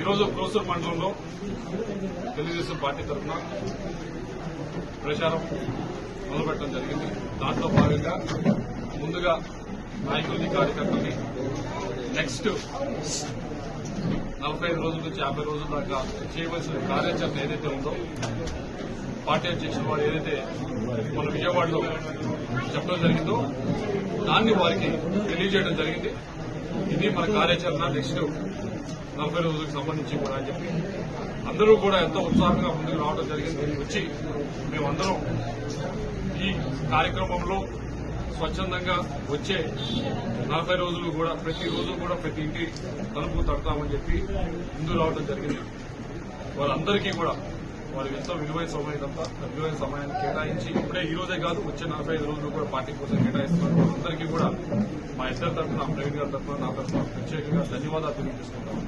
ఈరోజు క్రోసూరు మండలంలో తెలుగుదేశం పార్టీ తరఫున ప్రచారం మొదలుపెట్టడం జరిగింది. దాంట్లో భాగంగా ముందుగా నాయకుల్ని కార్యకర్తల్ని నెక్స్ట్ 45 రోజుల నుంచి 50 రోజుల దాకా చేయవలసిన కార్యాచరణ ఏదైతే ఉందో పార్టీ అధ్యక్షుల వారు ఏదైతే మన విజయవాడలో చెప్పడం జరిగిందో దాన్ని వారికి తెలియజేయడం జరిగింది. ఇది మన కార్యాచరణ నెక్స్ట్ 40 రోజులకు సంబంధించి కూడా అని చెప్పి అందరూ కూడా ఎంతో ఉత్సాహంగా ముందుకు రావడం జరిగింది. వచ్చి మేమందరం ఈ కార్యక్రమంలో స్వచ్ఛందంగా వచ్చే 40 రోజులు కూడా ప్రతిరోజు కూడా ప్రతి ఇంటి తలుపు తడతామని చెప్పి ముందు రావడం జరిగింది. వారందరికీ కూడా వారికి ఎంతో విలువైన సమయాన్ని కేటాయించి ఇప్పుడే ఈ రోజే కాదు వచ్చే 45 రోజులు కూడా పార్టీ కోసం కేటాయిస్తున్నారు. వారందరికీ కూడా మా ఇద్దరి తరఫున ప్రవీణ్ గారి తరఫున నా తరఫున ప్రత్యేకంగా ధన్యవాదాలు తెలియజేసుకుంటాం.